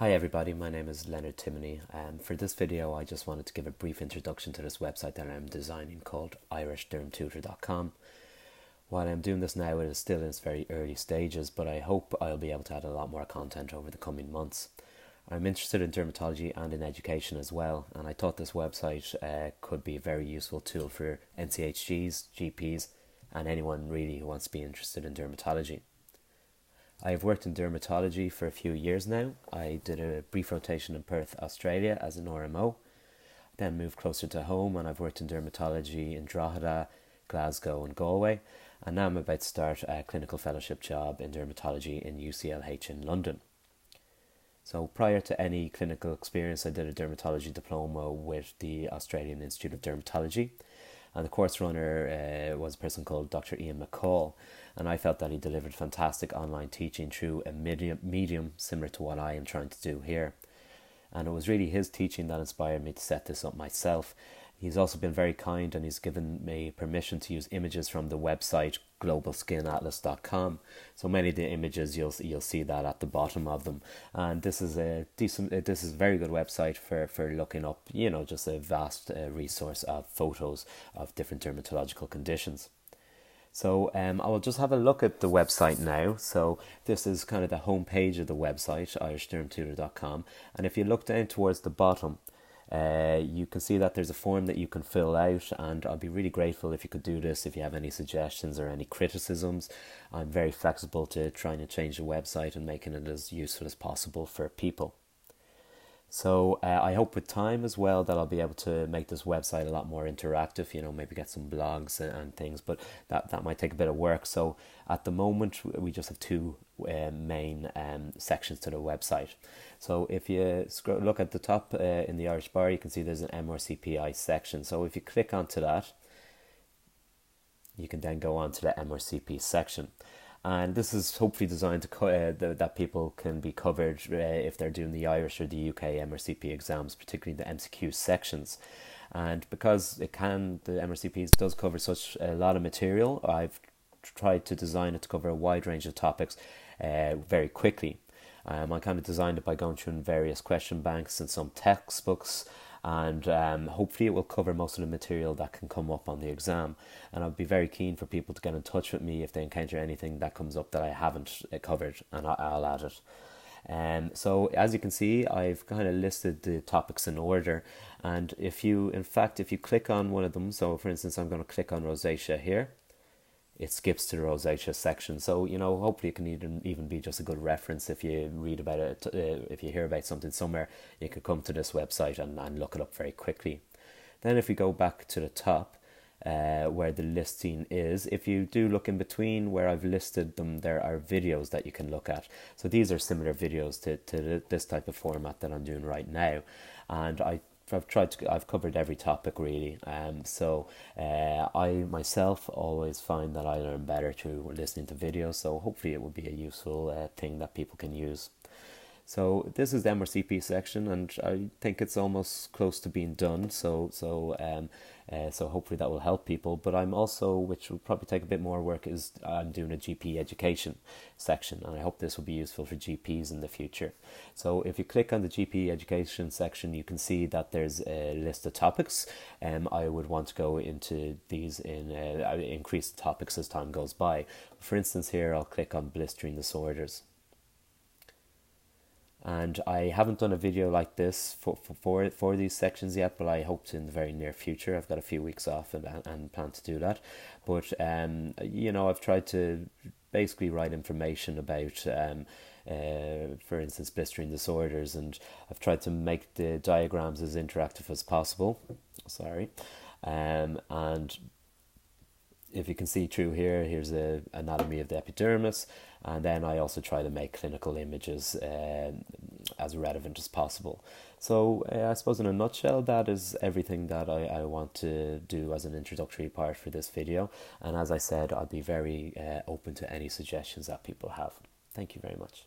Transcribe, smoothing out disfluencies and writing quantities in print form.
Hi everybody, my name is Leonard Timoney. For this video I just wanted to give a brief introduction to this website that I'm designing called irishdermtutor.com. While I'm doing this now, it is still in its very early stages, but I hope I'll be able to add a lot more content over the coming months. I'm interested in dermatology and in education as well, and I thought this website could be a very useful tool for NCHGs, GPs and anyone really who wants to be interested in dermatology. I have worked in dermatology for a few years now. I did a brief rotation in Perth, Australia as an RMO, then moved closer to home and I've worked in dermatology in Drogheda, Glasgow and Galway, and now I'm about to start a clinical fellowship job in dermatology in UCLH in London. So prior to any clinical experience, I did a dermatology diploma with the Australian Institute of Dermatology, and the course runner was a person called Dr. Ian McCall, and I felt that he delivered fantastic online teaching through a medium similar to what I am trying to do here. And it was really his teaching that inspired me to set this up myself. He's also been very kind and he's given me permission to use images from the website globalskinatlas.com. So many of the images you'll see that at the bottom of them. And this is a very good website for looking up, just a vast resource of photos of different dermatological conditions. So I will just have a look at the website now. So this is kind of the home page of the website, irishdermtutor.com. And if you look down towards the bottom, you can see that there's a form that you can fill out, and I'll be really grateful if you could do this if you have any suggestions or any criticisms. I'm very flexible to trying to change the website and making it as useful as possible for people. So I hope with time as well that I'll be able to make this website a lot more interactive, maybe get some blogs and things, but that might take a bit of work. So at the moment we just have two main sections to the website. So if you look at the top in the Irish bar, you can see there's an MRCPI section. So if you click onto that, you can then go on to the MRCP section. And this is hopefully designed to that people can be covered if they're doing the Irish or the UK MRCP exams, particularly the MCQ sections. And because the MRCP does cover such a lot of material, I've tried to design it to cover a wide range of topics very quickly. I kind of designed it by going through various question banks and some textbooks, and hopefully it will cover most of the material that can come up on the exam. And I'd be very keen for people to get in touch with me if they encounter anything that comes up that I haven't covered, and I'll add it. So as you can see, I've kind of listed the topics in order, and if you click on one of them, so for instance I'm going to click on rosacea here, it skips to the rosacea section. So, hopefully it can even be just a good reference if you read about it, if you hear about something somewhere, you could come to this website and look it up very quickly. Then if we go back to the top, where the listing is, if you do look in between where I've listed them, there are videos that you can look at. So these are similar videos to this type of format that I'm doing right now. And I've covered every topic really. I myself always find that I learn better through listening to videos. So hopefully it will be a useful thing that people can use. So this is the MRCP section, and I think it's almost close to being done. So hopefully that will help people. But I'm also, which will probably take a bit more work, is I'm doing a GP education section, and I hope this will be useful for GPs in the future. So if you click on the GP education section, you can see that there's a list of topics. I would want to go into these increase the topics as time goes by. For instance, here I'll click on blistering disorders. And I haven't done a video like this for these sections yet, but I hope to in the very near future. I've got a few weeks off and plan to do that. But I've tried to basically write information about for instance blistering disorders, and I've tried to make the diagrams as interactive as possible. And if you can see through here, here's the anatomy of the epidermis, and then I also try to make clinical images as relevant as possible. So I suppose in a nutshell, that is everything that I want to do as an introductory part for this video. And as I said, I'll be very open to any suggestions that people have. Thank you very much.